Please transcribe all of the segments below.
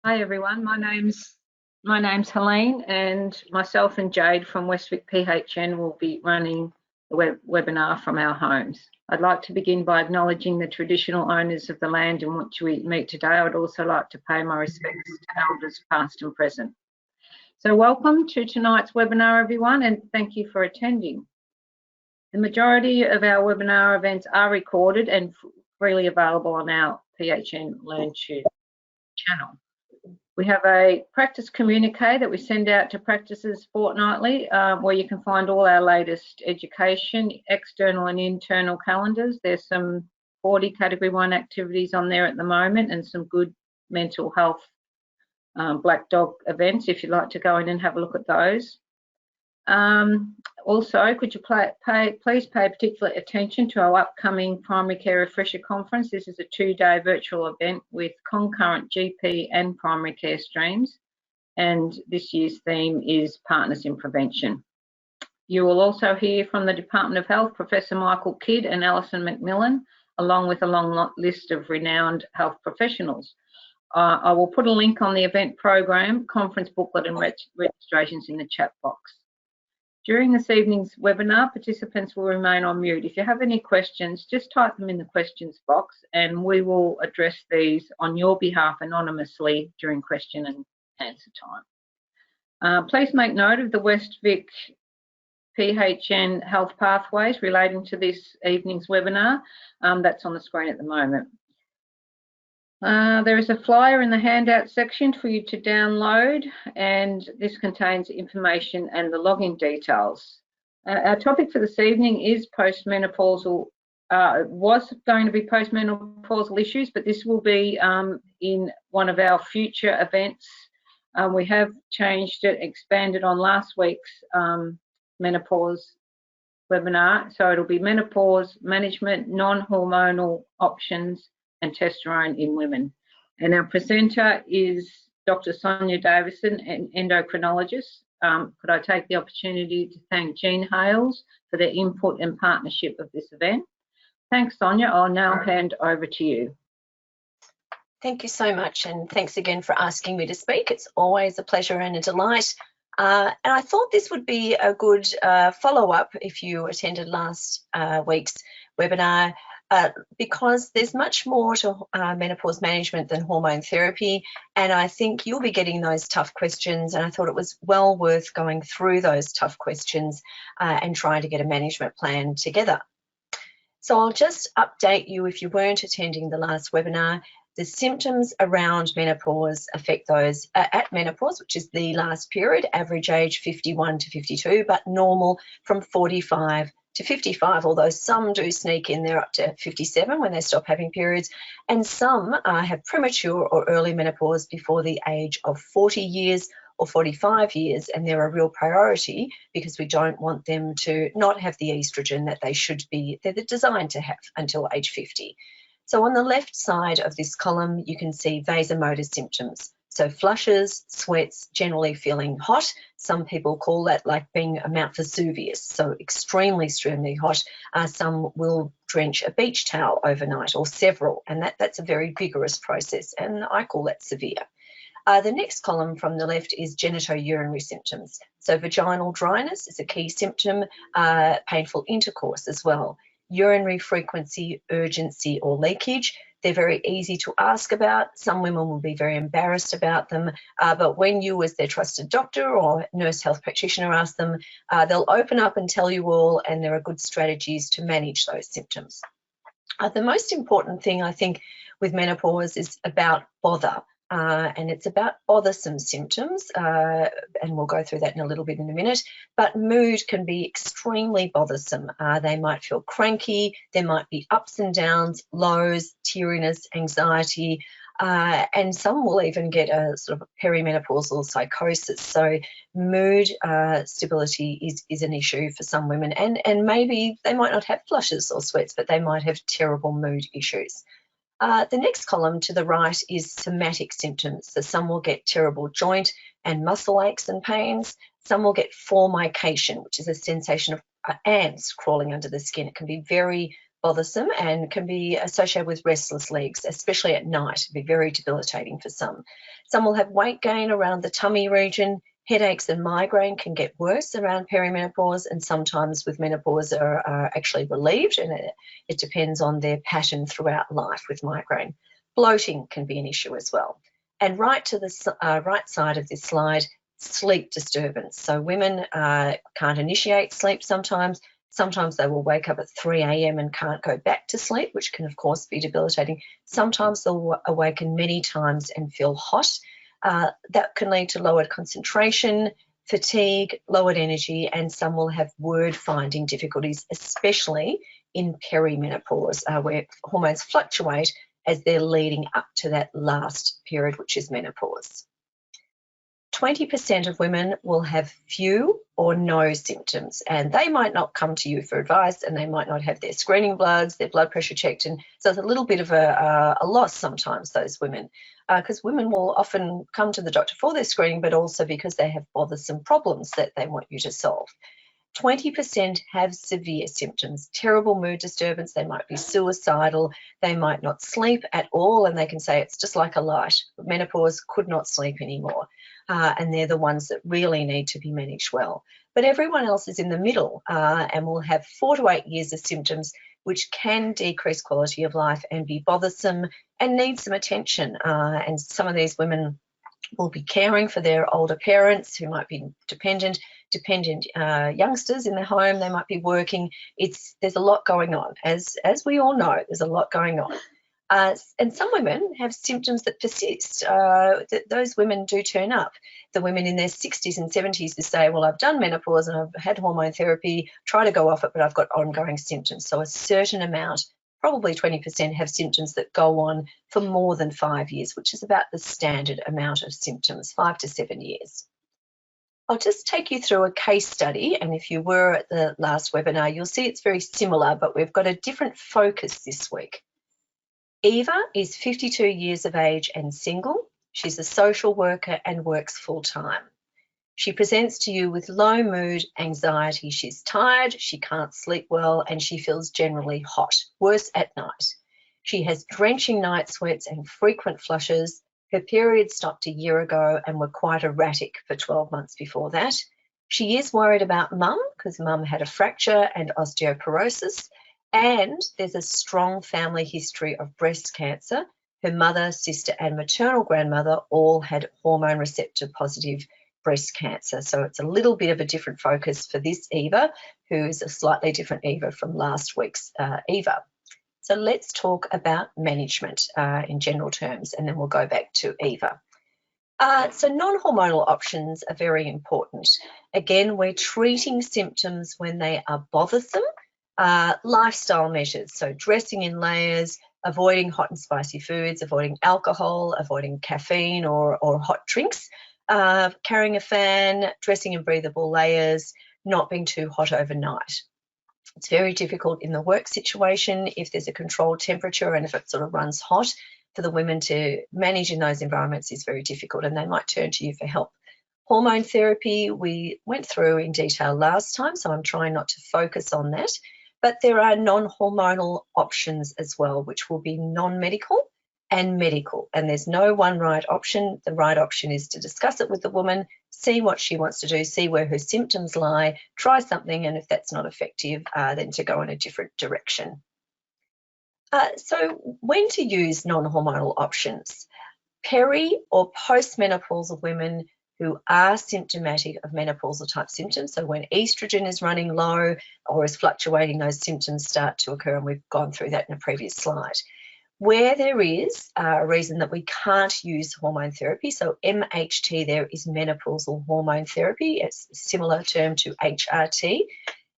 Hi everyone, my name's Helene, and myself and Jade from Westwick PHN will be running the webinar from our homes. I'd like to begin by acknowledging the traditional owners of the land in which we meet today. I'd also like to pay my respects to elders past and present. So welcome to tonight's webinar everyone, and thank you for attending. The majority of our webinar events are recorded and freely available on our PHN LearnTube channel. We have a practice communique that we send out to practices fortnightly, where you can find all our latest education, external and internal calendars. There's some 40 Category 1 activities on there at the moment, and some good mental health black dog events if you'd like to go in and have a look at those. Also, could you please pay particular attention to our upcoming Primary Care Refresher Conference. This is a 2-day virtual event with concurrent GP and primary care streams, and this year's theme is Partners in Prevention. You will also hear from the Department of Health, Professor Michael Kidd and Alison McMillan, along with a long list of renowned health professionals. I will put a link on the event program, conference booklet and registrations in the chat box. During this evening's webinar, participants will remain on mute. If you have any questions, just type them in the questions box and we will address these on your behalf anonymously during question and answer time. Please make note of the Westwick PHN Health Pathways relating to this evening's webinar. That's on the screen at the moment. There is a flyer in the handout section for you to download, and this contains information and the login details. Our topic for this evening is postmenopausal. It was going to be postmenopausal issues, but this will be in one of our future events. We have changed it, expanded on last week's menopause webinar, so it'll be menopause management, non-hormonal options, and testosterone in women. And our presenter is Dr. Sonia Davison, an endocrinologist. Could I take the opportunity to thank Jean Hales for their input and partnership of this event. Thanks, Sonia. I'll now hand over to you. Thank you so much, and thanks again for asking me to speak. It's always a pleasure and a delight. And I thought this would be a good follow-up if you attended last week's webinar, because there's much more to menopause management than hormone therapy, and I think you'll be getting those tough questions, and I thought it was well worth going through those tough questions and trying to get a management plan together. So I'll just update you if you weren't attending the last webinar. The symptoms around menopause affect those at menopause, which is the last period, average age 51 to 52, but normal from 45 to 55, although some do sneak in there up to 57 when they stop having periods, and some have premature or early menopause before the age of 40 years or 45 years, and they're a real priority because we don't want them to not have the estrogen that they're designed to have until age 50. So on the left side of this column, you can see vasomotor symptoms. So flushes, sweats, generally feeling hot. Some people call that like being a Mount Vesuvius, so extremely hot. Some will drench a beach towel overnight or several, and that's a very vigorous process, and I call that severe. The next column from the left is genitourinary symptoms. So vaginal dryness is a key symptom, painful intercourse as well. Urinary frequency, urgency or leakage. They're very easy to ask about. Some women will be very embarrassed about them, but when you as their trusted doctor or nurse health practitioner ask them, they'll open up and tell you all, and there are good strategies to manage those symptoms. The most important thing I think with menopause is about bother. And it's about bothersome symptoms, and we'll go through that in a little bit in a minute, but mood can be extremely bothersome. They might feel cranky, there might be ups and downs, lows, teariness, anxiety, and some will even get a sort of perimenopausal psychosis. So mood stability is an issue for some women, and maybe they might not have flushes or sweats, but they might have terrible mood issues. The next column to the right is somatic symptoms. So some will get terrible joint and muscle aches and pains. Some will get formication, which is a sensation of ants crawling under the skin. It can be very bothersome and can be associated with restless legs, especially at night. It can be very debilitating for some. Some will have weight gain around the tummy region. Headaches and migraine can get worse around perimenopause, and sometimes with menopause are actually relieved, and it depends on their pattern throughout life with migraine. Bloating can be an issue as well. And right to the right side of this slide, sleep disturbance. So women can't initiate sleep sometimes. Sometimes they will wake up at 3 a.m. and can't go back to sleep, which can, of course, be debilitating. Sometimes they'll awaken many times and feel hot. That can lead to lowered concentration, fatigue, lowered energy, and some will have word-finding difficulties, especially in perimenopause, where hormones fluctuate as they're leading up to that last period, which is menopause. 20% of women will have few or no symptoms, and they might not come to you for advice, and they might not have their screening bloods, their blood pressure checked, and so it's a little bit of a loss sometimes, those women, because women will often come to the doctor for their screening, but also because they have bothersome problems that they want you to solve. 20% have severe symptoms, terrible mood disturbance, they might be suicidal, they might not sleep at all, and they can say it's just like a light. Menopause, could not sleep anymore. And they're the ones that really need to be managed well. But everyone else is in the middle and will have 4 to 8 years of symptoms which can decrease quality of life and be bothersome and need some attention. And some of these women will be caring for their older parents who might be dependent youngsters in their home. They might be working. There's a lot going on. As we all know, there's a lot going on. And some women have symptoms that persist. Those women do turn up. The women in their 60s and 70s who say, well, I've done menopause and I've had hormone therapy, try to go off it, but I've got ongoing symptoms. So a certain amount, probably 20%, have symptoms that go on for more than 5 years, which is about the standard amount of symptoms, 5 to 7 years. I'll just take you through a case study, and if you were at the last webinar, you'll see it's very similar, but we've got a different focus this week. Eva is 52 years of age and single. She's a social worker and works full-time. She presents to you with low mood, anxiety. She's tired, she can't sleep well, and she feels generally hot, worse at night. She has drenching night sweats and frequent flushes. Her periods stopped a year ago and were quite erratic for 12 months before that. She is worried about mum because mum had a fracture and osteoporosis, and there's a strong family history of breast cancer. Her mother, sister, and maternal grandmother all had hormone receptor positive breast cancer. So it's a little bit of a different focus for this Eva, who's a slightly different Eva from last week's Eva. So let's talk about management in general terms, and then we'll go back to Eva. So non-hormonal options are very important. Again, we're treating symptoms when they are bothersome. Lifestyle measures, so dressing in layers, avoiding hot and spicy foods, avoiding alcohol, avoiding caffeine or hot drinks, carrying a fan, dressing in breathable layers, not being too hot overnight. It's very difficult in the work situation if there's a controlled temperature and if it sort of runs hot. For the women to manage in those environments is very difficult, and they might turn to you for help. Hormone therapy we went through in detail last time, so I'm trying not to focus on that. But there are non-hormonal options as well, which will be non-medical and medical. And there's no one right option. The right option is to discuss it with the woman, see what she wants to do, see where her symptoms lie, try something, and if that's not effective, then to go in a different direction. So when to use non-hormonal options? Peri or postmenopausal women who are symptomatic of menopausal type symptoms. So when estrogen is running low or is fluctuating, those symptoms start to occur, and we've gone through that in a previous slide. Where there is a reason that we can't use hormone therapy, so MHT there is menopausal hormone therapy, it's a similar term to HRT.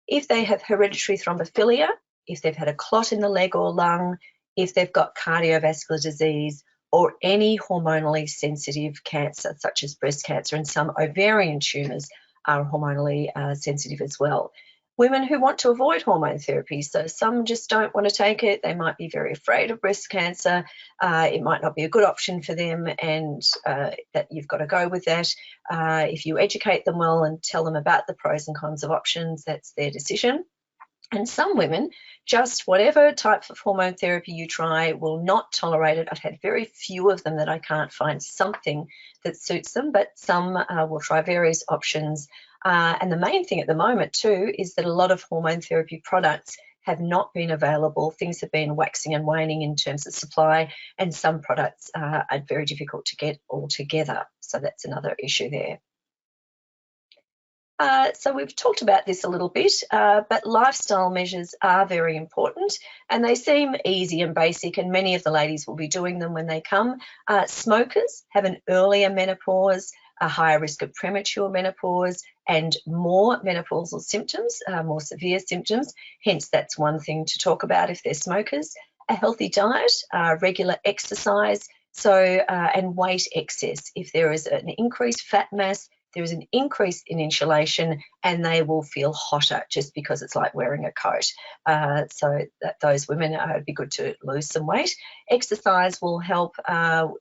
If they have hereditary thrombophilia, if they've had a clot in the leg or lung, if they've got cardiovascular disease, or any hormonally sensitive cancer, such as breast cancer, and some ovarian tumours are hormonally sensitive as well. Women who want to avoid hormone therapy, so some just don't want to take it, they might be very afraid of breast cancer, it might not be a good option for them, and that you've got to go with that. If you educate them well and tell them about the pros and cons of options, that's their decision. And some women, just whatever type of hormone therapy you try, will not tolerate it. I've had very few of them that I can't find something that suits them, but some will try various options. And the main thing at the moment too is that a lot of hormone therapy products have not been available. Things have been waxing and waning in terms of supply, and some products are very difficult to get altogether. So that's another issue there. So we've talked about this a little bit, but lifestyle measures are very important, and they seem easy and basic, and many of the ladies will be doing them when they come. Smokers have an earlier menopause, a higher risk of premature menopause, and more menopausal symptoms, more severe symptoms. Hence, that's one thing to talk about if they're smokers. A healthy diet, regular exercise, and weight excess. If there is an increased fat mass, there is an increase in insulation, and they will feel hotter just because it's like wearing a coat. So those women, it'd be good to lose some weight. Exercise will help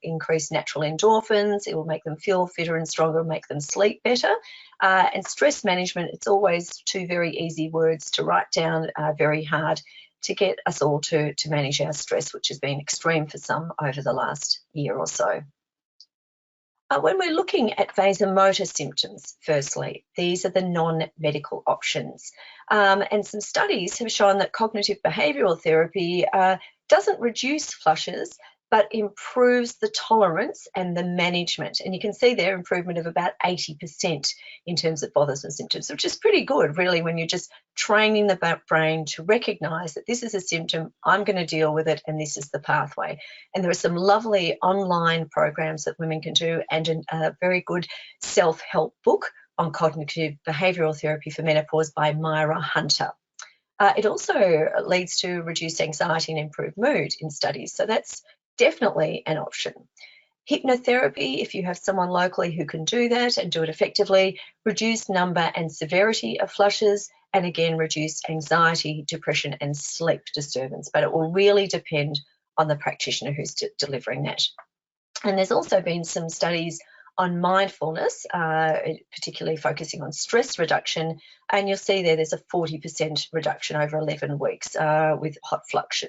increase natural endorphins. It will make them feel fitter and stronger, make them sleep better. And stress management, it's always two very easy words to write down, very hard to get us all to manage our stress, which has been extreme for some over the last year or so. When we're looking at vasomotor symptoms, firstly, these are the non-medical options. And some studies have shown that cognitive behavioural therapy doesn't reduce flushes, but improves the tolerance and the management. And you can see there improvement of about 80% in terms of bothersome symptoms, which is pretty good, really, when you're just training the brain to recognise that this is a symptom, I'm going to deal with it, and this is the pathway. And there are some lovely online programs that women can do, and a very good self-help book on cognitive behavioural therapy for menopause by Myra Hunter. It also leads to reduced anxiety and improved mood in studies, so that's definitely an option. Hypnotherapy, if you have someone locally who can do that and do it effectively, reduce number and severity of flushes, and again, reduce anxiety, depression, and sleep disturbance. But it will really depend on the practitioner who's delivering that. And there's also been some studies on mindfulness, particularly focusing on stress reduction, and you'll see there's a 40% reduction over 11 weeks with hot flush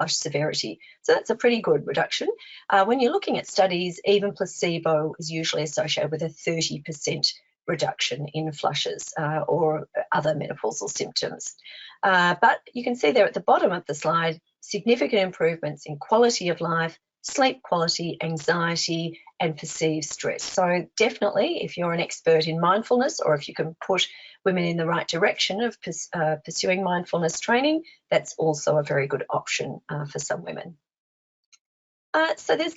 severity. So that's a pretty good reduction. When you're looking at studies, even placebo is usually associated with a 30% reduction in flushes or other menopausal symptoms. But you can see there at the bottom of the slide, significant improvements in quality of life, sleep quality, anxiety, and perceived stress. So definitely, if you're an expert in mindfulness, or if you can put women in the right direction of pursuing mindfulness training, that's also a very good option for some women. So this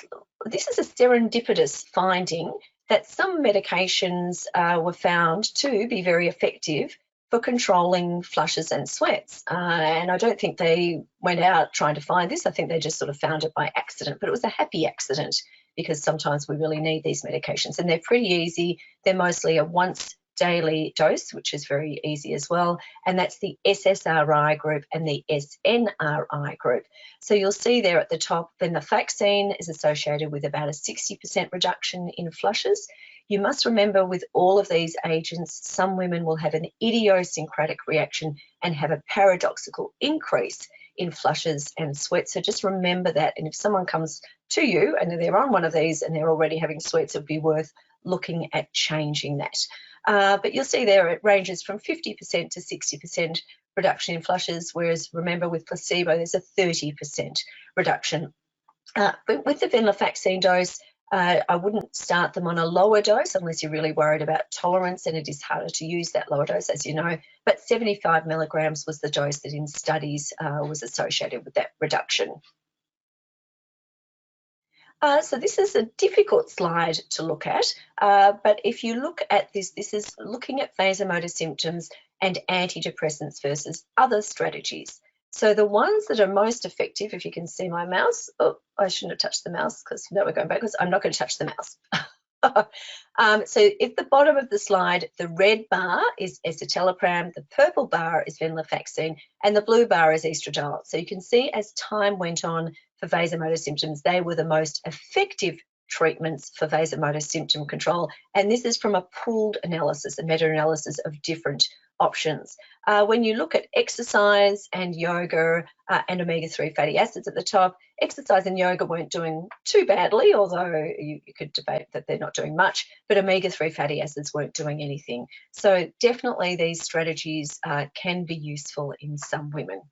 is a serendipitous finding that some medications were found to be very effective for controlling flushes and sweats. And I don't think they went out trying to find this. I think they just sort of found it by accident, but it was a happy accident, because sometimes we really need these medications, and they're pretty easy. They're mostly a once daily dose, which is very easy as well, and that's the SSRI group and the SNRI group. So you'll see there at the top, venlafaxine is associated with about a 60% reduction in flushes. You must remember, with all of these agents, some women will have an idiosyncratic reaction and have a paradoxical increase in flushes and sweats. So just remember that. And if someone comes to you and they're on one of these and they're already having sweats, it would be worth looking at changing that. But you'll see there it ranges from 50% to 60% reduction in flushes, whereas remember with placebo there's a 30% reduction. But with the venlafaxine dose, I wouldn't start them on a lower dose unless you're really worried about tolerance, and it is harder to use that lower dose, as you know. But 75 milligrams was the dose that in studies was associated with that reduction. So this is a difficult slide to look at, but if you look at this, this is looking at vasomotor symptoms and antidepressants versus other strategies. So the ones that are most effective, if you can see my mouse, oh, I shouldn't have touched the mouse because now we're going backwards. I'm not going to touch the mouse. So at the bottom of the slide, the red bar is escitalopram, the purple bar is venlafaxine, and the blue bar is estradiol. So you can see as time went on for vasomotor symptoms, they were the most effective treatments for vasomotor symptom control. And this is from a pooled analysis, a meta-analysis of different options. When you look at exercise and yoga and omega-3 fatty acids at the top, exercise and yoga weren't doing too badly, although you could debate that they're not doing much, but omega-3 fatty acids weren't doing anything. So definitely these strategies can be useful in some women.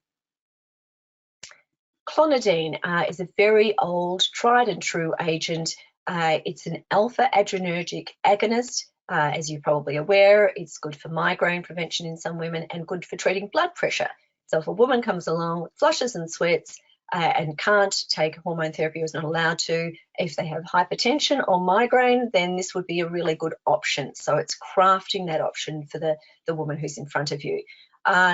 Clonidine is a very old, tried and true agent. It's an alpha adrenergic agonist. As you're probably aware, it's good for migraine prevention in some women and good for treating blood pressure. So if a woman comes along with flushes and sweats and can't take hormone therapy or is not allowed to, if they have hypertension or migraine, then this would be a really good option. So it's crafting that option for the woman who's in front of you.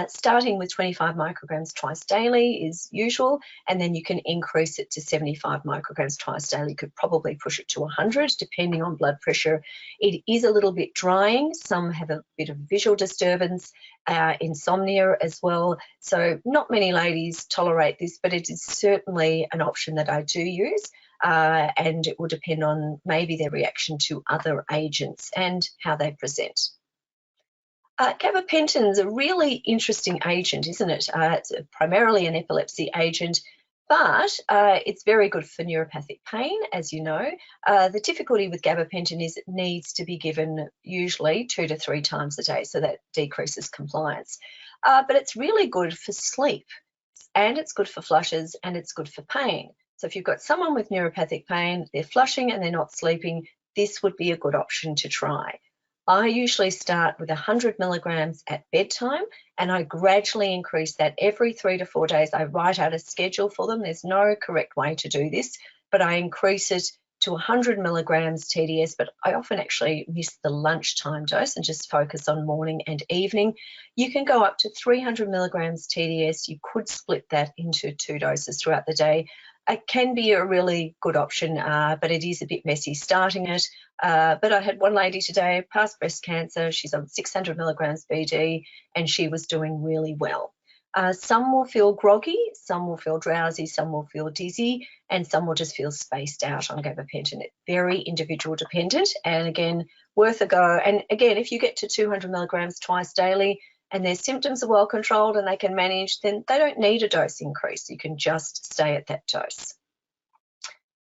Starting with 25 micrograms twice daily is usual, and then you can increase it to 75 micrograms twice daily. You could probably push it to 100 depending on blood pressure. It is a little bit drying. Some have a bit of visual disturbance, insomnia as well. So not many ladies tolerate this, but it is certainly an option that I do use. And it will depend on maybe their reaction to other agents and how they present. Gabapentin is a really interesting agent, isn't it? It's primarily an epilepsy agent, but it's very good for neuropathic pain, as you know. The difficulty with gabapentin is it needs to be given usually 2 to 3 times a day, so that decreases compliance. But it's really good for sleep, and it's good for flushes, and it's good for pain. So if you've got someone with neuropathic pain, they're flushing and they're not sleeping, this would be a good option to try. I usually start with 100 milligrams at bedtime, and I gradually increase that every 3 to 4 days. I write out a schedule for them. There's no correct way to do this, but I increase it to 100 milligrams TDS, but I often actually miss the lunchtime dose and just focus on morning and evening. You can go up to 300 milligrams TDS. You could split that into 2 doses throughout the day. It can be a really good option, but it is a bit messy starting it. But I had one lady today, past breast cancer. She's on 600 milligrams BD, and she was doing really well. Some will feel groggy, some will feel drowsy, some will feel dizzy, and some will just feel spaced out on gabapentin. It's very individual dependent, and again, worth a go. And again, if you get to 200 milligrams twice daily, and their symptoms are well controlled and they can manage, then they don't need a dose increase. You can just stay at that dose.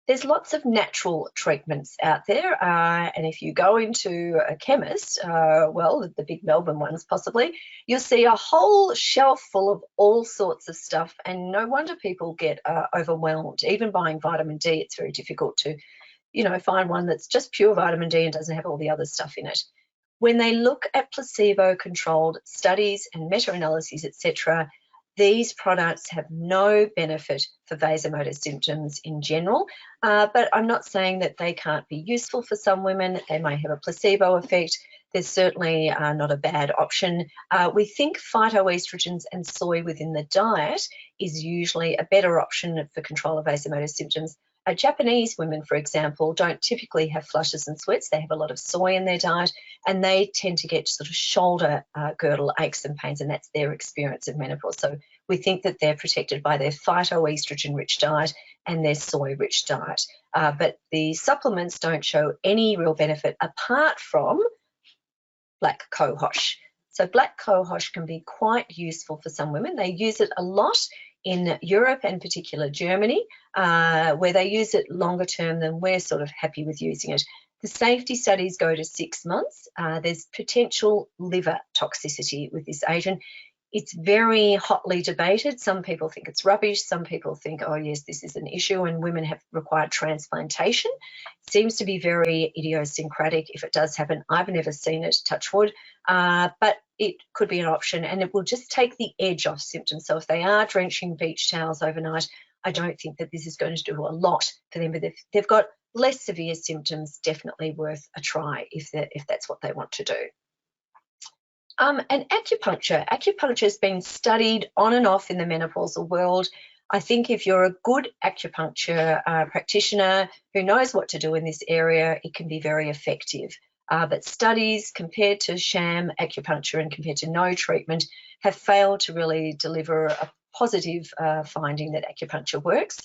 There's lots of natural treatments out there, and if you go into a chemist, well, the big Melbourne ones possibly, you'll see a whole shelf full of all sorts of stuff, and no wonder people get overwhelmed. Even buying vitamin D, it's very difficult to, find one that's just pure vitamin D and doesn't have all the other stuff in it. When they look at placebo-controlled studies and meta-analyses, etc., these products have no benefit for vasomotor symptoms in general, but I'm not saying that they can't be useful for some women. They may have a placebo effect. They're certainly not a bad option. We think phytoestrogens and soy within the diet is usually a better option for control of vasomotor symptoms. Japanese women, for example, don't typically have flushes and sweats. They have a lot of soy in their diet, and they tend to get sort of shoulder girdle aches and pains, and that's their experience of menopause. So we think that they're protected by their phytoestrogen-rich diet and their soy-rich diet. But the supplements don't show any real benefit apart from black cohosh. So black cohosh can be quite useful for some women. They use it a lot in Europe and particular Germany, where they use it longer term than we're sort of happy with using it. The safety studies go to 6 months. There's potential liver toxicity with this agent. It's very hotly debated. Some people think it's rubbish. Some people think, oh yes, this is an issue, and women have required transplantation. It seems to be very idiosyncratic. If it does happen, I've never seen it, touch wood, but it could be an option, and it will just take the edge off symptoms. So if they are drenching beach towels overnight, I don't think that this is going to do a lot for them, but if they've got less severe symptoms, definitely worth a try if that's what they want to do. And acupuncture. Acupuncture has been studied on and off in the menopausal world. I think if you're a good acupuncture practitioner who knows what to do in this area, it can be very effective. But studies compared to sham acupuncture and compared to no treatment have failed to really deliver a positive finding that acupuncture works.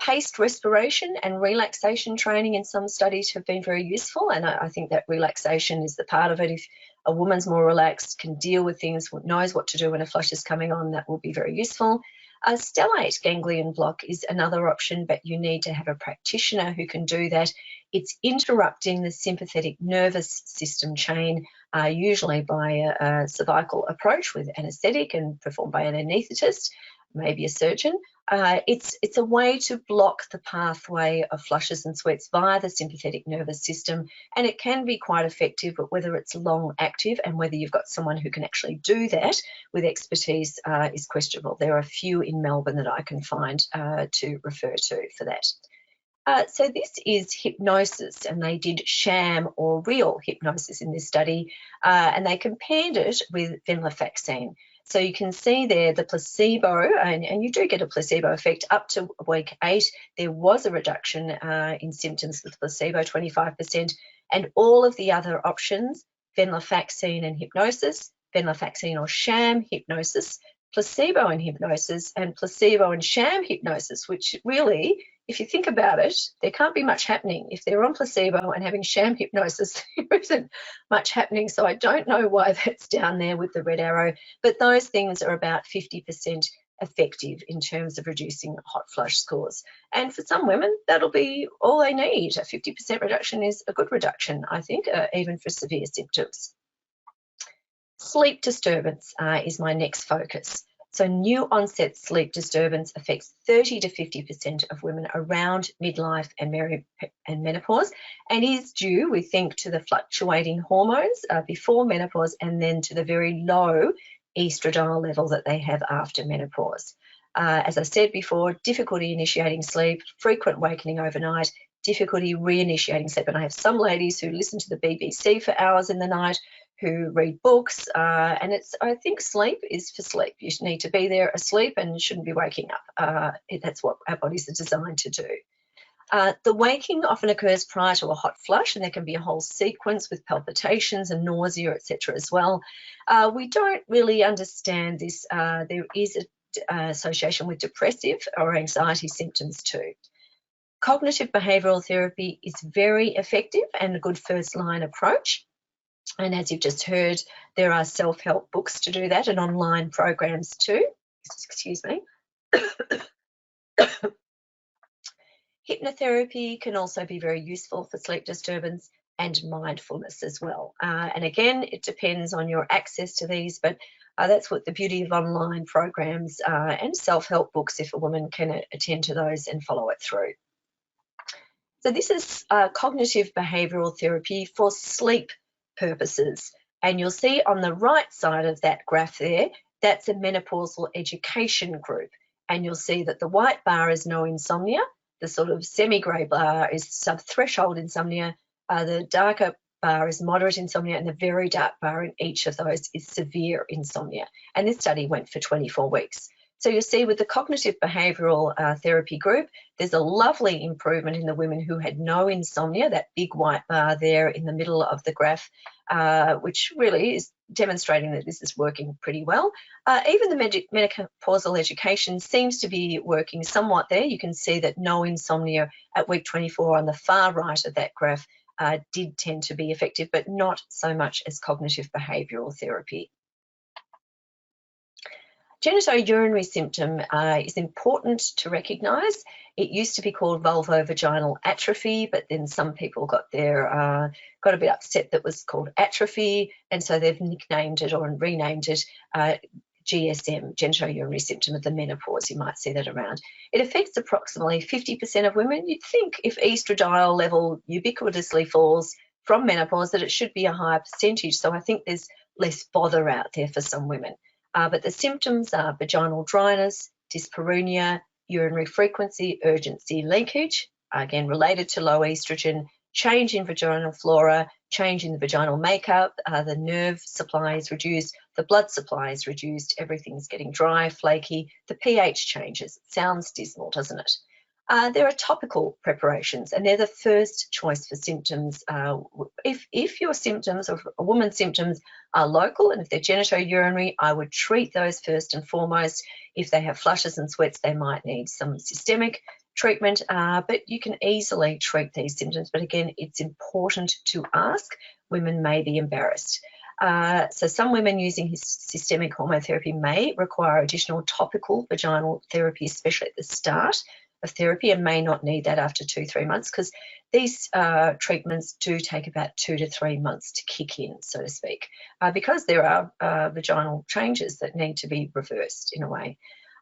Paced respiration and relaxation training in some studies have been very useful, and I think that relaxation is the part of it. If a woman's more relaxed, can deal with things, knows what to do when a flush is coming on, that will be very useful. A stellate ganglion block is another option, but you need to have a practitioner who can do that. It's interrupting the sympathetic nervous system chain, usually by a cervical approach with anaesthetic and performed by an anaesthetist, maybe a surgeon. It's a way to block the pathway of flushes and sweats via the sympathetic nervous system, and it can be quite effective, but whether it's long active and whether you've got someone who can actually do that with expertise is questionable. There are a few in Melbourne that I can find to refer to for that. So this is hypnosis, and they did sham or real hypnosis in this study, and they compared it with venlafaxine. So you can see there the placebo, and you do get a placebo effect up to week 8. There was a reduction in symptoms with placebo, 25%, and all of the other options, venlafaxine and hypnosis, venlafaxine or sham hypnosis, placebo and hypnosis, and placebo and sham hypnosis, which really, if you think about it, there can't be much happening. If they're on placebo and having sham hypnosis, there isn't much happening. So I don't know why that's down there with the red arrow, but those things are about 50% effective in terms of reducing hot flush scores. And for some women, that'll be all they need. A 50% reduction is a good reduction, I think, even for severe symptoms. Sleep disturbance is my next focus. So new onset sleep disturbance affects 30 to 50% of women around midlife and menopause, and is due, we think, to the fluctuating hormones before menopause, and then to the very low estradiol level that they have after menopause. As I said before, difficulty initiating sleep, frequent wakening overnight, difficulty reinitiating sleep. And I have some ladies who listen to the BBC for hours in the night, who read books, and I think sleep is for sleep. You need to be there asleep and shouldn't be waking up. That's what our bodies are designed to do. The waking often occurs prior to a hot flush, and there can be a whole sequence with palpitations and nausea, etc. as well. We don't really understand this. There is an association with depressive or anxiety symptoms too. Cognitive behavioural therapy is very effective and a good first-line approach. And as you've just heard, there are self-help books to do that and online programs too. Excuse me. Hypnotherapy can also be very useful for sleep disturbance and mindfulness as well. And again, it depends on your access to these, but that's what the beauty of online programs and self-help books, if a woman can attend to those and follow it through. So this is cognitive behavioural therapy for sleep purposes, and you'll see on the right side of that graph there, that's a menopausal education group, and you'll see that the white bar is no insomnia, the sort of semi-grey bar is sub-threshold insomnia, the darker bar is moderate insomnia, and the very dark bar in each of those is severe insomnia. And this study went for 24 weeks. So you'll see with the cognitive behavioural therapy group, there's a lovely improvement in the women who had no insomnia, that big white bar there in the middle of the graph, which really is demonstrating that this is working pretty well. Even the menopausal education seems to be working somewhat there. You can see that no insomnia at week 24 on the far right of that graph did tend to be effective, but not so much as cognitive behavioural therapy. Genitourinary symptom is important to recognise. It used to be called vulvovaginal atrophy, but then some people got a bit upset that it was called atrophy, and so they've nicknamed it or renamed it GSM, genitourinary symptom of the menopause. You might see that around. It affects approximately 50% of women. You'd think if estradiol level ubiquitously falls from menopause that it should be a higher percentage, so I think there's less bother out there for some women. But the symptoms are vaginal dryness, dyspareunia, urinary frequency, urgency, leakage, again related to low estrogen, change in vaginal flora, change in the vaginal makeup, the nerve supply is reduced, the blood supply is reduced, everything's getting dry, flaky, the pH changes. It sounds dismal, doesn't it? There are topical preparations, and they're the first choice for symptoms. If your symptoms, or a woman's symptoms, are local, and if they're genitourinary, I would treat those first and foremost. If they have flushes and sweats, they might need some systemic treatment, but you can easily treat these symptoms. But again, it's important to ask. Women may be embarrassed. So some women using systemic hormone therapy may require additional topical vaginal therapy, especially at the start of therapy, and may not need that after 2-3 months, because these treatments do take about 2 to 3 months to kick in, so to speak, because there are vaginal changes that need to be reversed in a way.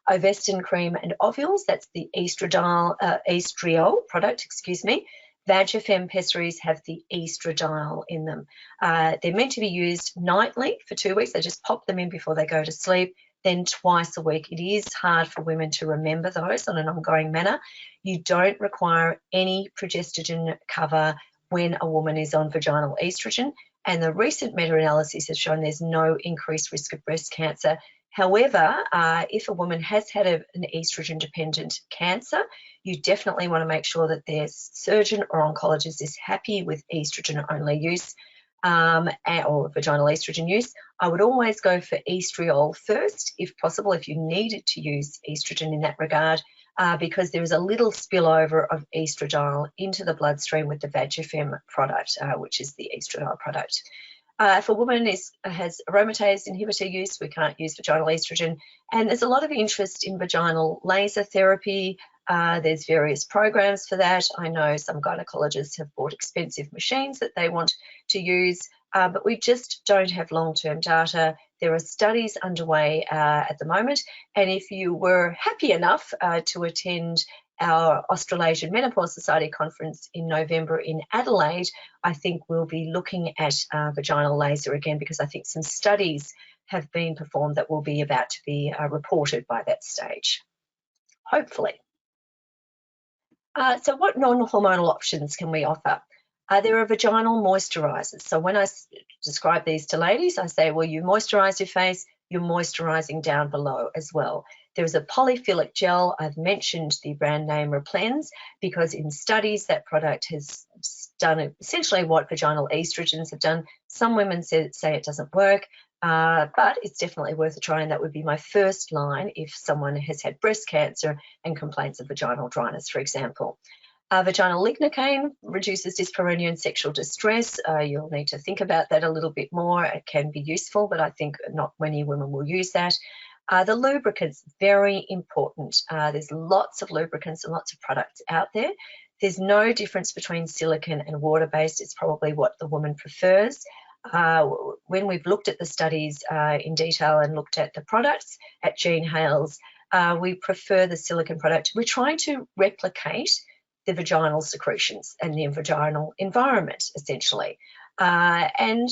Ovestin cream and ovules, that's the estriol product, excuse me. Vagifem pessaries have the estradiol in them. They're meant to be used nightly for 2 weeks. They just pop them in before they go to sleep, then twice a week. It is hard for women to remember those on an ongoing manner. You don't require any progestogen cover when a woman is on vaginal estrogen, and the recent meta-analysis has shown there's no increased risk of breast cancer. However, if a woman has had an estrogen-dependent cancer, you definitely want to make sure that their surgeon or oncologist is happy with estrogen-only use or vaginal estrogen use. I would always go for estriol first, if possible, if you needed to use estrogen in that regard, because there is a little spillover of estradiol into the bloodstream with the Vagifem product, which is the estradiol product. If a woman has aromatase inhibitor use, we can't use vaginal estrogen. And there's a lot of interest in vaginal laser therapy. There's various programs for that. I know some gynecologists have bought expensive machines that they want to use, but we just don't have long-term data. There are studies underway at the moment. And if you were happy enough to attend our Australasian Menopause Society conference in November in Adelaide, I think we'll be looking at vaginal laser again, because I think some studies have been performed that will be about to be reported by that stage, hopefully. So what non-hormonal options can we offer? There are vaginal moisturizers. So when I describe these to ladies, I say, well, you moisturize your face, you're moisturizing down below as well. There's a polyphilic gel. I've mentioned the brand name Replens because in studies that product has done essentially what vaginal estrogens have done. Some women say it doesn't work, but it's definitely worth a try, and that would be my first line if someone has had breast cancer and complaints of vaginal dryness, for example. Vaginal lignocaine reduces dyspareunia and sexual distress. You'll need to think about that a little bit more. It can be useful, but I think not many women will use that. The lubricants, very important. There's lots of lubricants and lots of products out there. There's no difference between silicone and water-based. It's probably what the woman prefers. When we've looked at the studies in detail and looked at the products at Jean Hales, we prefer the silicone product. We're trying to replicate the vaginal secretions and the vaginal environment, essentially. And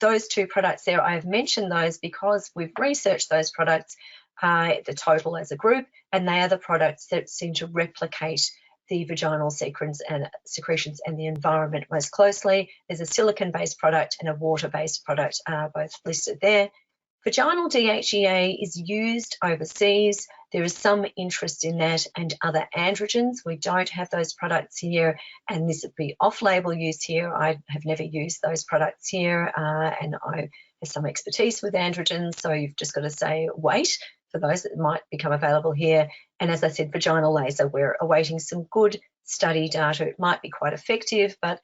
those two products there, I've mentioned those because we've researched those products, the total as a group, and they are the products that seem to replicate the vaginal secretions and the environment most closely. There's a silicone-based product and a water-based product, both listed there. Vaginal DHEA is used overseas. There is some interest in that and other androgens. We don't have those products here, and this would be off-label use here. I have never used those products here, and I have some expertise with androgens, so you've just got to say wait for those that might become available here. And as I said, vaginal laser, we're awaiting some good study data. It might be quite effective, but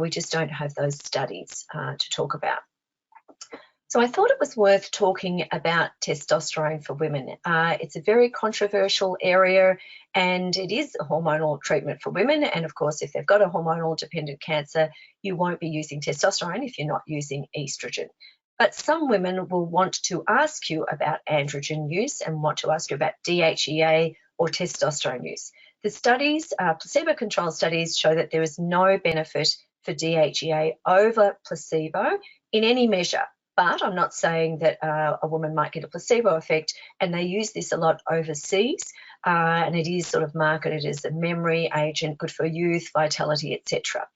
we just don't have those studies to talk about. So I thought it was worth talking about testosterone for women. It's a very controversial area, and it is a hormonal treatment for women. And of course, if they've got a hormonal dependent cancer, you won't be using testosterone if you're not using estrogen. But some women will want to ask you about androgen use and want to ask you about DHEA or testosterone use. The studies, placebo-controlled studies, show that there is no benefit for DHEA over placebo in any measure. But I'm not saying that a woman might get a placebo effect, and they use this a lot overseas, and it is sort of marketed as a memory agent, good for youth, vitality, etc.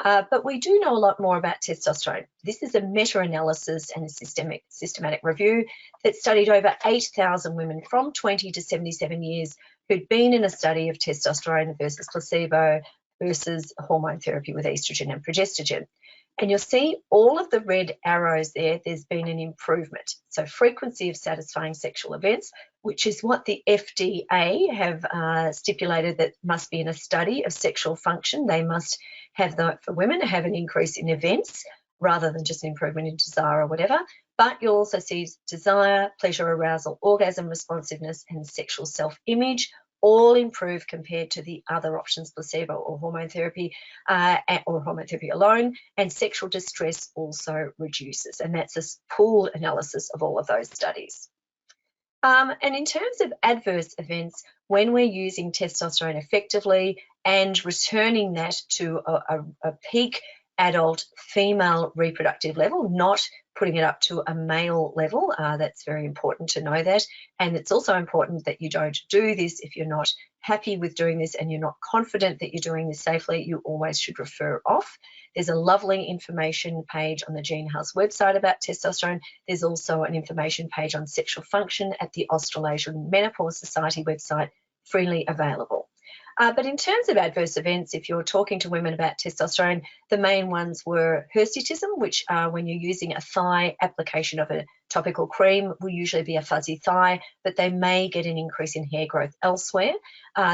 But we do know a lot more about testosterone. This is a meta-analysis and a systematic review that studied over 8,000 women from 20 to 77 years who'd been in a study of testosterone versus placebo versus hormone therapy with estrogen and progestogen. And you'll see all of the red arrows there, there's been an improvement. So frequency of satisfying sexual events, which is what the FDA have stipulated that must be in a study of sexual function. They must have, for women, have an increase in events rather than just an improvement in desire or whatever. But you'll also see desire, pleasure, arousal, orgasm, responsiveness, and sexual self-image all improve compared to the other options, placebo or hormone therapy alone, and sexual distress also reduces. And that's a pooled analysis of all of those studies. And in terms of adverse events, when we're using testosterone effectively and returning that to a peak adult female reproductive level, not putting it up to a male level, that's very important to know that. And it's also important that you don't do this if you're not happy with doing this and you're not confident that you're doing this safely. You always should refer off. There's a lovely information page on the Gene House website about testosterone. There's also an information page on sexual function at the Australasian Menopause Society website, freely available. But in terms of adverse events, if you're talking to women about testosterone, the main ones were hirsutism, which when you're using a thigh application of a topical cream will usually be a fuzzy thigh, but they may get an increase in hair growth elsewhere.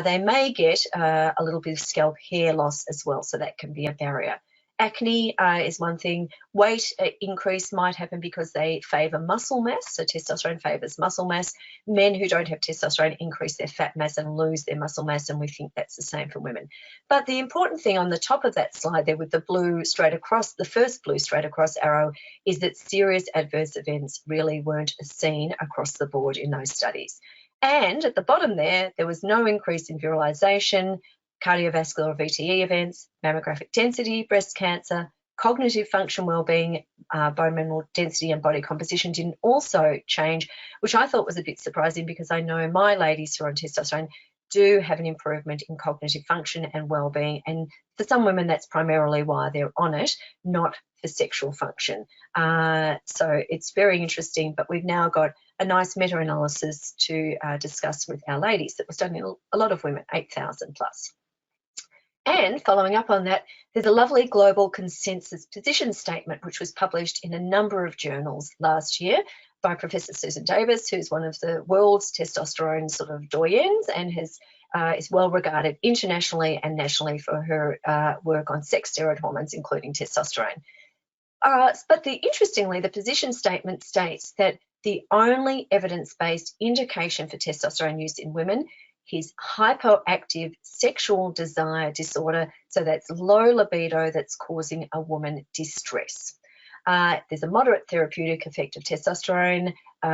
They may get a little bit of scalp hair loss as well, so that can be a barrier. Acne is one thing. Weight increase might happen because they favour muscle mass, so testosterone favours muscle mass. Men who don't have testosterone increase their fat mass and lose their muscle mass, and we think that's the same for women. But the important thing on the top of that slide there with the blue straight across, the first blue straight across arrow, is that serious adverse events really weren't seen across the board in those studies. And at the bottom there was no increase in virilization, cardiovascular or VTE events, mammographic density, breast cancer, cognitive function, well-being, bone mineral density and body composition didn't also change, which I thought was a bit surprising because I know my ladies who are on testosterone do have an improvement in cognitive function and well-being, and for some women that's primarily why they're on it, not for sexual function. So it's very interesting, but we've now got a nice meta-analysis to discuss with our ladies that was done in a lot of women, 8,000 plus. And following up on that, there's a lovely global consensus position statement, which was published in a number of journals last year by Professor Susan Davis, who's one of the world's testosterone sort of doyens and is well regarded internationally and nationally for her work on sex steroid hormones, including testosterone. But interestingly, the position statement states that the only evidence-based indication for testosterone use in women is hypoactive sexual desire disorder, so that's low libido that's causing a woman distress. There's a moderate therapeutic effect of testosterone.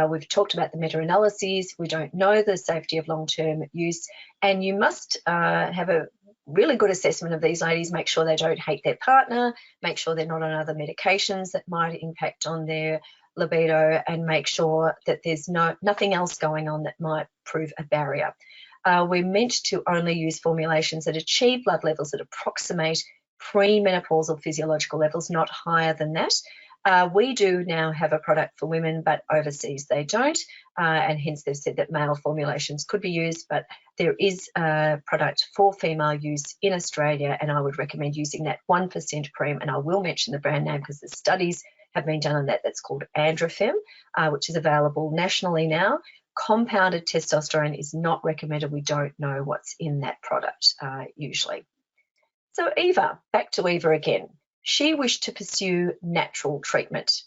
We've talked about the meta-analyses. We don't know the safety of long-term use, and you must have a really good assessment of these ladies, make sure they don't hate their partner, make sure they're not on other medications that might impact on their libido, and make sure that there's nothing else going on that might prove a barrier. We're meant to only use formulations that achieve blood levels that approximate premenopausal physiological levels, not higher than that. We do now have a product for women, but overseas they don't, and hence they've said that male formulations could be used, but there is a product for female use in Australia, and I would recommend using that 1% cream, and I will mention the brand name because the studies have been done on that. That's called Androfem, which is available nationally now. Compounded testosterone is not recommended. We don't know what's in that product usually. So Eva, back to Eva again. She wished to pursue natural treatment.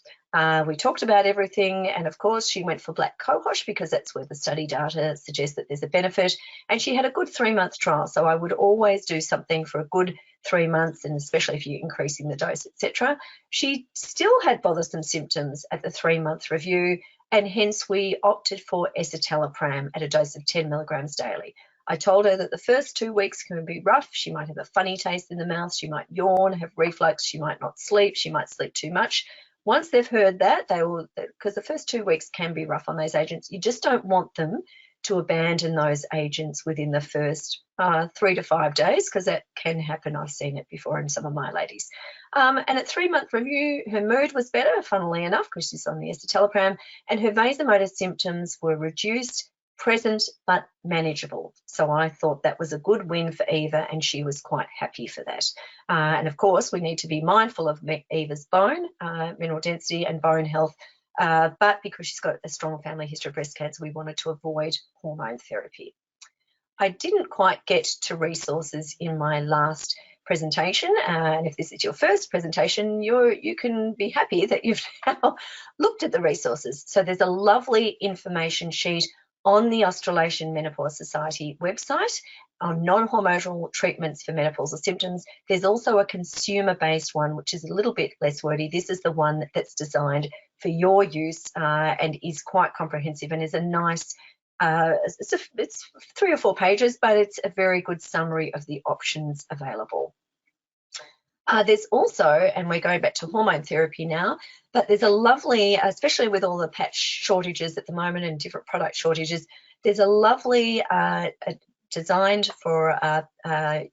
We talked about everything, and of course she went for black cohosh because that's where the study data suggests that there's a benefit, and she had a good 3-month trial. So I would always do something for a good 3 months, and especially if you're increasing the dose, etc. She still had bothersome symptoms at the 3-month review, and hence we opted for escitalopram at a dose of 10 milligrams daily. I told her that the first 2 weeks can be rough. She might have a funny taste in the mouth. She might yawn, have reflux. She might not sleep. She might sleep too much. Once they've heard that, they will, because the first 2 weeks can be rough on those agents. You just don't want them to abandon those agents within the first 3 to 5 days, because that can happen. I've seen it before in some of my ladies. And at 3-month review, her mood was better, funnily enough, because she's on the escitalopram, and her vasomotor symptoms were reduced, present, but manageable. So I thought that was a good win for Eva, and she was quite happy for that. And of course, we need to be mindful of Eva's bone, mineral density and bone health, but because she's got a strong family history of breast cancer, we wanted to avoid hormone therapy. I didn't quite get to resources in my last presentation, and if this is your first presentation, you can be happy that you've now looked at the resources. So there's a lovely information sheet on the Australasian Menopause Society website on non-hormonal treatments for menopausal symptoms. There's also a consumer-based one, which is a little bit less wordy. This is the one that's designed for your use and is quite comprehensive and is a nice, it's 3 or 4 pages, but it's a very good summary of the options available. There's also, and we're going back to hormone therapy now, but there's a lovely, especially with all the patch shortages at the moment and different product shortages, there's a lovely designed for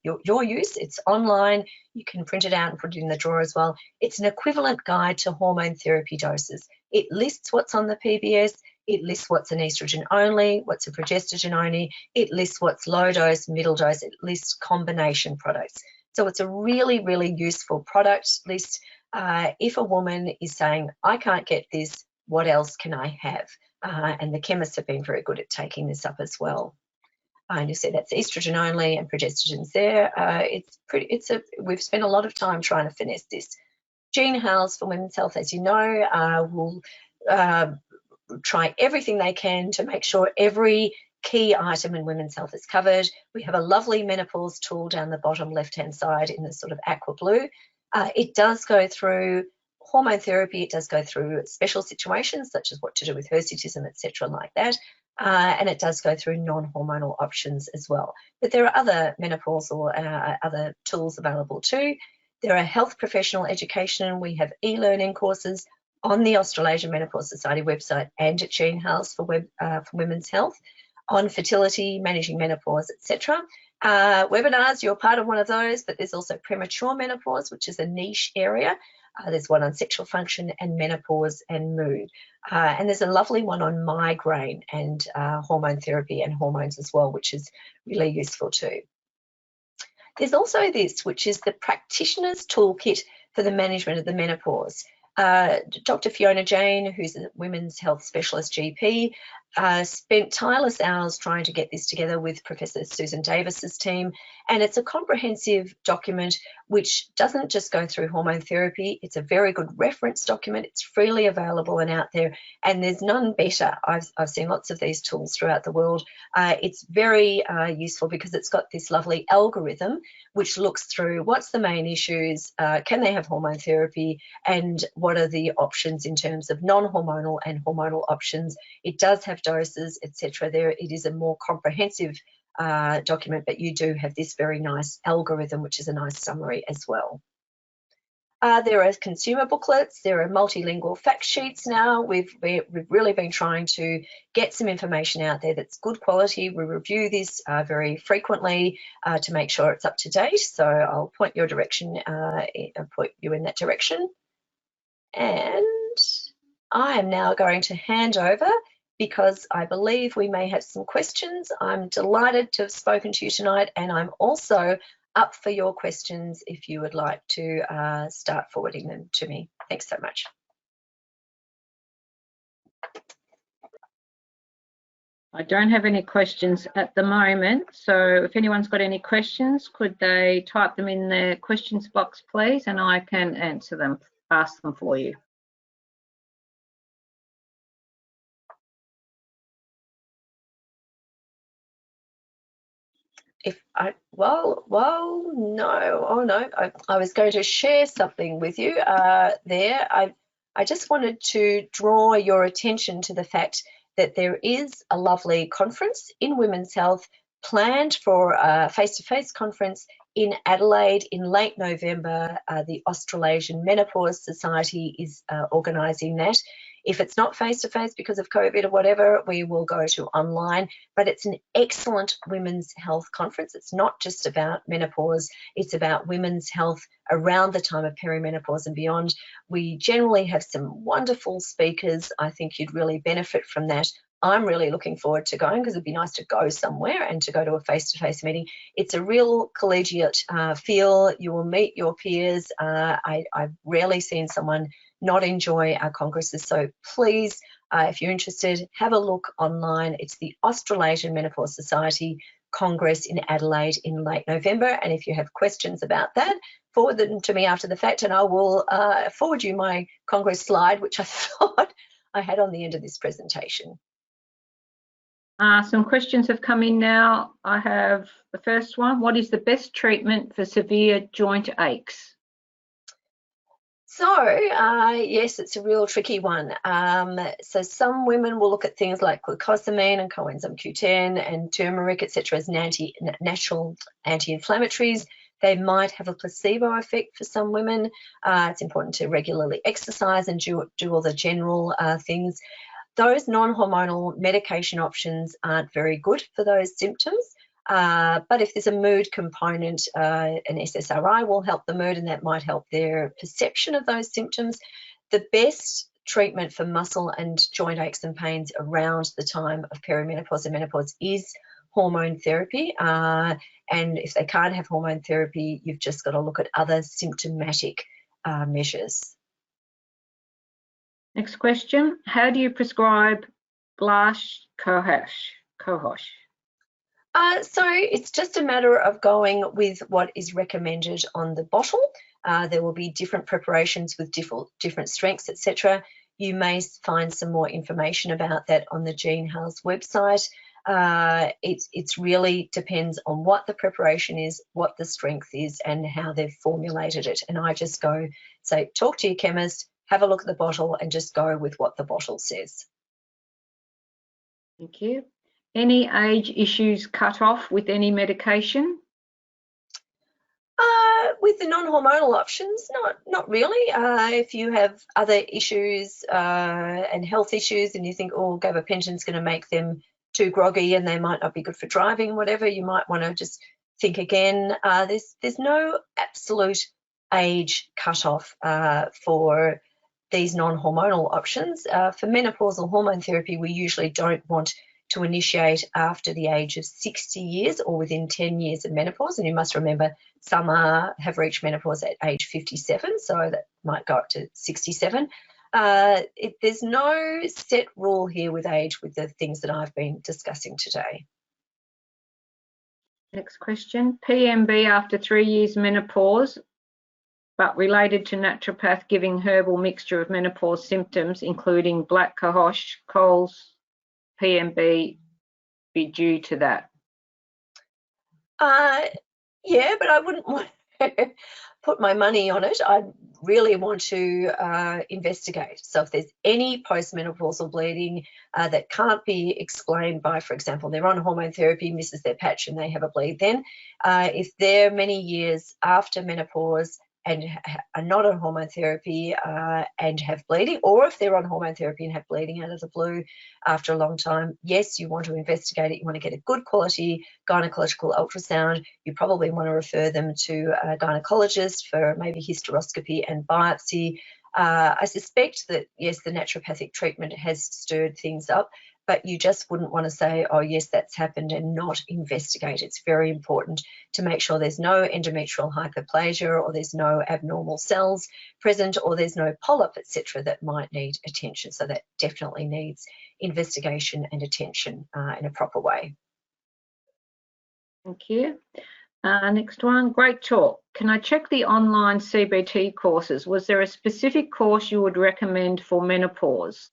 your use. It's online. You can print it out and put it in the drawer as well. It's an equivalent guide to hormone therapy doses. It lists what's on the PBS. It lists what's an estrogen only, what's a progestogen only. It lists what's low dose, middle dose. It lists combination products. So it's a really, really useful product list. If a woman is saying, I can't get this, what else can I have? And the chemists have been very good at taking this up as well. And you see that's estrogen only and progestogen's there. We've spent a lot of time trying to finesse this. Gene House for Women's Health, as you know, will try everything they can to make sure every key item in women's health is covered. We have a lovely menopause tool down the bottom left-hand side in the sort of aqua blue. It does go through hormone therapy. It does go through special situations such as what to do with hirsutism, etc., like that. And it does go through non-hormonal options as well. But there are other menopausal, other tools available too. There are health professional education. We have e-learning courses on the Australasian Menopause Society website and at Gene House for Women's Health on fertility, managing menopause, etc. Webinars, you're part of one of those, but there's also premature menopause, which is a niche area. There's one on sexual function and menopause and mood. And there's a lovely one on migraine and hormone therapy and hormones as well, which is really useful too. There's also this, which is the practitioner's toolkit for the management of the menopause. Dr. Fiona Jane, who's a women's health specialist GP, spent tireless hours trying to get this together with Professor Susan Davis's team, and it's a comprehensive document which doesn't just go through hormone therapy. It's a very good reference document. It's freely available and out there, and there's none better. I've seen lots of these tools throughout the world. It's very useful because it's got this lovely algorithm which looks through what's the main issues, can they have hormone therapy, and what are the options in terms of non-hormonal and hormonal options. It does have doses, etc. There, it is a more comprehensive document, but you do have this very nice algorithm, which is a nice summary as well. There are consumer booklets. There are multilingual fact sheets now. We've really been trying to get some information out there that's good quality. We review this very frequently to make sure it's up to date. So I'll point your direction, point you in that direction. And I am now going to hand over because I believe we may have some questions. I'm delighted to have spoken to you tonight, and I'm also up for your questions if you would like to start forwarding them to me. Thanks so much. I don't have any questions at the moment, so if anyone's got any questions, could they type them in the questions box, please, and I can answer them, ask them for you. I was going to share something with you there. I just wanted to draw your attention to the fact that there is a lovely conference in women's health planned for a face-to-face conference in Adelaide in late November. The Australasian Menopause Society is organising that. If it's not face-to-face because of COVID or whatever, we will go to online, but it's an excellent women's health conference. It's not just about menopause, it's about women's health around the time of perimenopause and beyond. We generally have some wonderful speakers. I think you'd really benefit from that. I'm really looking forward to going because it'd be nice to go somewhere and to go to a face-to-face meeting. It's a real collegiate feel. You will meet your peers. I've rarely seen someone not enjoy our congresses. So please, if you're interested, have a look online. It's the Australasian Menopause Society Congress in Adelaide in late November. And if you have questions about that, forward them to me after the fact, and I will forward you my Congress slide, which I thought I had on the end of this presentation. Some questions have come in now. I have the first one. What is the best treatment for severe joint aches? So, yes, it's a real tricky one. So some women will look at things like glucosamine and coenzyme Q10 and turmeric, etc., as natural anti-inflammatories. They might have a placebo effect for some women. It's important to regularly exercise and do all the general things. Those non-hormonal medication options aren't very good for those symptoms. But if there's a mood component, an SSRI will help the mood, and that might help their perception of those symptoms. The best treatment for muscle and joint aches and pains around the time of perimenopause and menopause is hormone therapy. And if they can't have hormone therapy, you've just got to look at other symptomatic measures. Next question. How do you prescribe blush cohosh? So it's just a matter of going with what is recommended on the bottle. There will be different preparations with different strengths, etc. You may find some more information about that on the Gene House website. It really depends on what the preparation is, what the strength is, and how they've formulated it. And I just go, say, talk to your chemist, have a look at the bottle, and just go with what the bottle says. Thank you. Any age issues cut off with any medication? With the non-hormonal options, not really. If you have other issues and health issues, and you think, oh, gabapentin's going to make them too groggy and they might not be good for driving, whatever, you might want to just think again. There's no absolute age cutoff for these non-hormonal options. For menopausal hormone therapy, we usually don't want to initiate after the age of 60 years or within 10 years of menopause. And you must remember some have reached menopause at age 57, so that might go up to 67. There's no set rule here with age with the things that I've been discussing today. Next question. PMB after 3 years menopause, but related to naturopath giving herbal mixture of menopause symptoms, including black cohosh, coals, PMB, be due to that? Yeah, but I wouldn't want to put my money on it. I'd really want to investigate. So if there's any postmenopausal bleeding that can't be explained by, for example, they're on hormone therapy, misses their patch and they have a bleed, then if they're many years after menopause and are not on hormone therapy and have bleeding, or if they're on hormone therapy and have bleeding out of the blue after a long time, yes, you want to investigate it. You want to get a good quality gynecological ultrasound. You probably want to refer them to a gynecologist for maybe hysteroscopy and biopsy. I suspect that, yes, the naturopathic treatment has stirred things up, but you just wouldn't want to say, oh, yes, that's happened, and not investigate. It's very important to make sure there's no endometrial hyperplasia, or there's no abnormal cells present, or there's no polyp, etc., that might need attention. So that definitely needs investigation and attention in a proper way. Thank you. Next one, great talk. Can I check the online CBT courses? Was there a specific course you would recommend for menopause?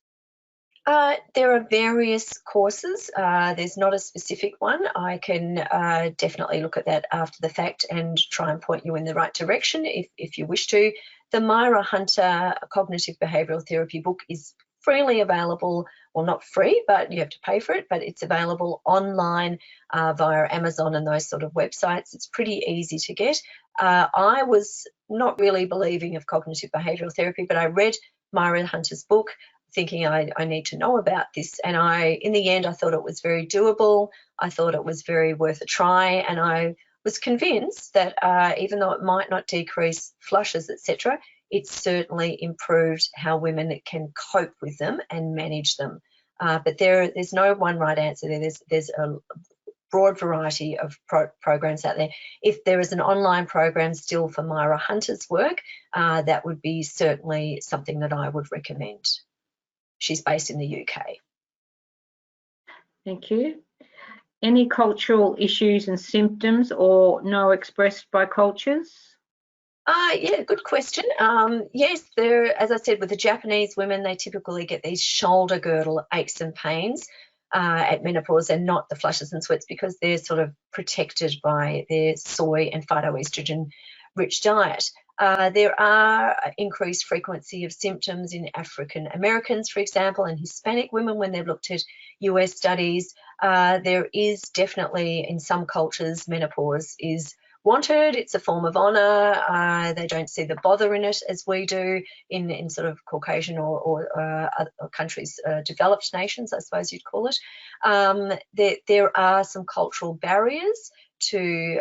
There are various courses. There's not a specific one. I can definitely look at that after the fact and try and point you in the right direction if you wish to. The Myra Hunter Cognitive Behavioural Therapy book is freely available. Well, not free, but you have to pay for it, but it's available online via Amazon and those sort of websites. It's pretty easy to get. I was not really believing of cognitive behavioural therapy, but I read Myra Hunter's book thinking I need to know about this, and in the end, I thought it was very doable. I thought it was very worth a try, and I was convinced that even though it might not decrease flushes, etc., it certainly improved how women can cope with them and manage them. But there's no one right answer there. There's a broad variety of programs out there. If there is an online program still for Myra Hunter's work, that would be certainly something that I would recommend. She's based in the UK. Thank you. Any cultural issues and symptoms or no expressed by cultures? Yeah, good question. Yes, as I said, with the Japanese women, they typically get these shoulder girdle aches and pains at menopause, and not the flushes and sweats, because they're sort of protected by their soy and phytoestrogen rich diet. There are increased frequency of symptoms in African Americans, for example, and Hispanic women when they've looked at US studies. There is definitely, in some cultures, menopause is wanted. It's a form of honour. They don't see the bother in it as we do in sort of Caucasian or other countries, developed nations, I suppose you'd call it. There are some cultural barriers to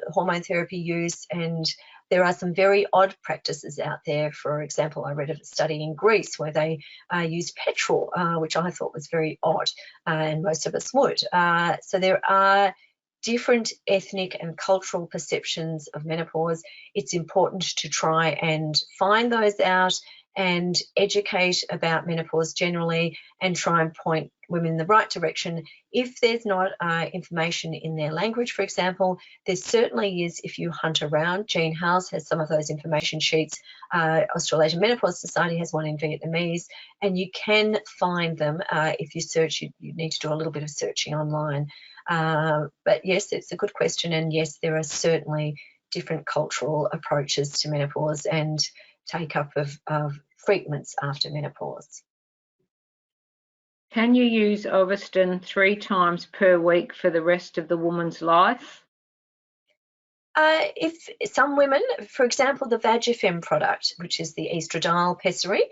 hormone therapy use, and there are some very odd practices out there. For example, I read of a study in Greece where they used petrol, which I thought was very odd, and most of us would. So there are different ethnic and cultural perceptions of menopause. It's important to try and find those out and educate about menopause generally, and try and point women in the right direction. If there's not information in their language, for example, there certainly is if you hunt around. Jean House has some of those information sheets. Australasian Menopause Society has one in Vietnamese, and you can find them if you search. You need to do a little bit of searching online. But yes, it's a good question, and yes, there are certainly different cultural approaches to menopause and take-up of treatments after menopause. Can you use Ovestin 3 times per week for the rest of the woman's life? If some women, for example, the Vagifem product, which is the estradiol pessary,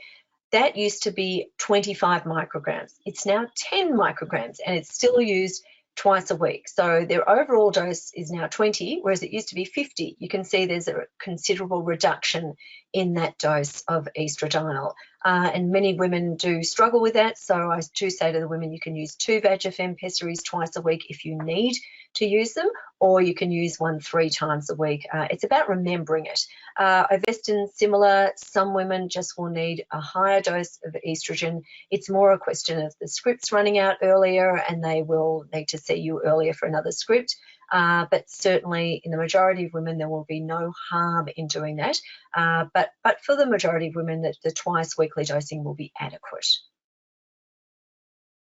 that used to be 25 micrograms. It's now 10 micrograms, and it's still used twice a week. So their overall dose is now 20, whereas it used to be 50. You can see there's a considerable reduction in that dose of estradiol. And many women do struggle with that. So I do say to the women, you can use 2 Vagifem pessaries twice a week if you need to use them, or you can use one 3 times a week. It's about remembering it. Ovestin, similar. Some women just will need a higher dose of estrogen. It's more a question of the scripts running out earlier, and they will need to see you earlier for another script. But certainly in the majority of women, there will be no harm in doing that. But for the majority of women, the twice weekly dosing will be adequate.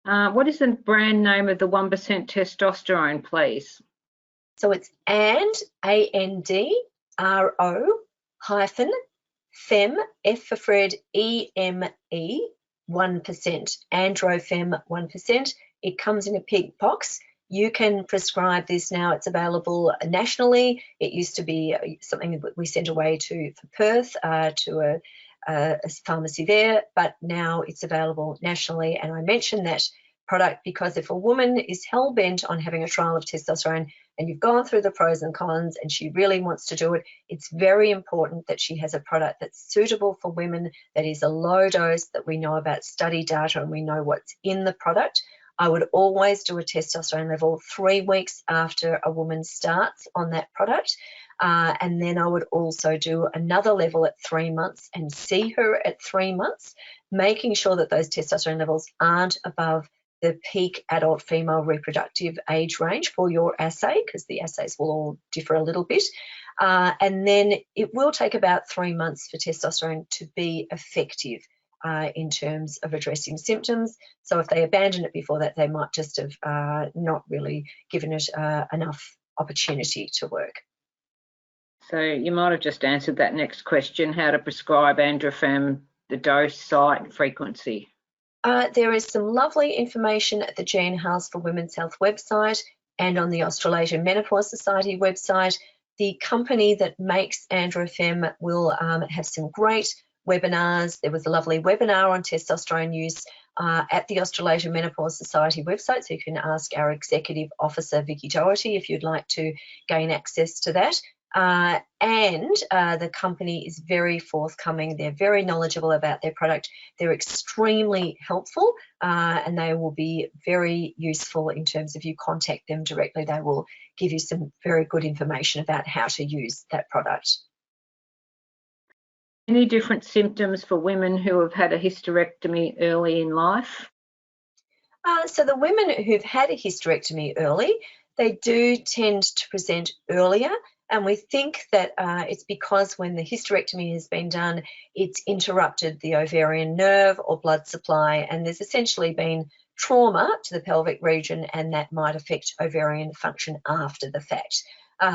What is the brand name of the 1% testosterone, please? So it's ANDRO hyphen Fem, F for Fred, EME, 1%, Androfem 1%. It comes in a pink box. You can prescribe this now. It's available nationally. It used to be something that we sent away for Perth to a pharmacy there, but now it's available nationally. And I mention that product because if a woman is hell-bent on having a trial of testosterone and you've gone through the pros and cons and she really wants to do it, it's very important that she has a product that's suitable for women, that is a low dose, that we know about study data and we know what's in the product. I would always do a testosterone level 3 weeks after a woman starts on that product. And then I would also do another level at 3 months and see her at 3 months, making sure that those testosterone levels aren't above the peak adult female reproductive age range for your assay, because the assays will all differ a little bit. And then it will take about 3 months for testosterone to be effective in terms of addressing symptoms. So if they abandon it before that, they might just have not really given it enough opportunity to work. So you might have just answered that next question, how to prescribe Androfem, the dose, site, frequency. There is some lovely information at the Jean House for Women's Health website and on the Australasian Menopause Society website. The company that makes Androfem will have some great webinars. There was a lovely webinar on testosterone use at the Australasian Menopause Society website, so you can ask our Executive Officer, Vicky Doherty, if you'd like to gain access to that. And the company is very forthcoming. They're very knowledgeable about their product. They're extremely helpful and they will be very useful in terms of you contact them directly. They will give you some very good information about how to use that product. Any different symptoms for women who have had a hysterectomy early in life? So the women who've had a hysterectomy early, they do tend to present earlier, and we think that it's because when the hysterectomy has been done, it's interrupted the ovarian nerve or blood supply, and there's essentially been trauma to the pelvic region, and that might affect ovarian function after the fact.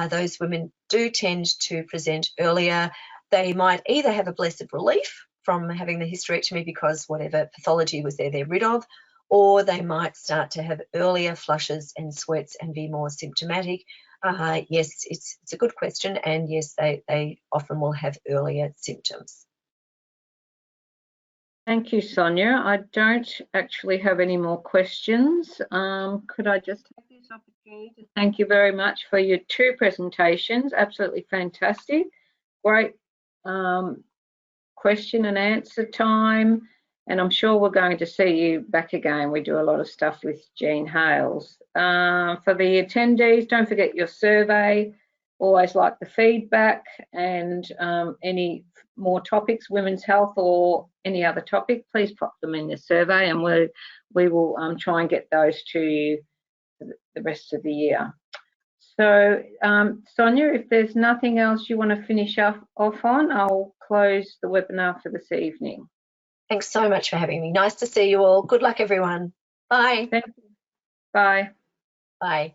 Those women do tend to present earlier. They might either have a blessed relief from having the hysterectomy because whatever pathology was there, they're rid of, or they might start to have earlier flushes and sweats and be more symptomatic. Yes, it's a good question, and yes, they often will have earlier symptoms. Thank you, Sonia. I don't actually have any more questions. Could I just take this opportunity to thank you very much for your 2 presentations. Absolutely fantastic. Great question and answer time. And I'm sure we're going to see you back again. We do a lot of stuff with Jean Hales. For the attendees, don't forget your survey. Always like the feedback, and any more topics, women's health or any other topic, please pop them in the survey, and we will try and get those to you for the rest of the year. So, Sonia, if there's nothing else you want to finish off on, I'll close the webinar for this evening. Thanks so much for having me. Nice to see you all. Good luck, everyone. Bye. Thank you. Bye. Bye.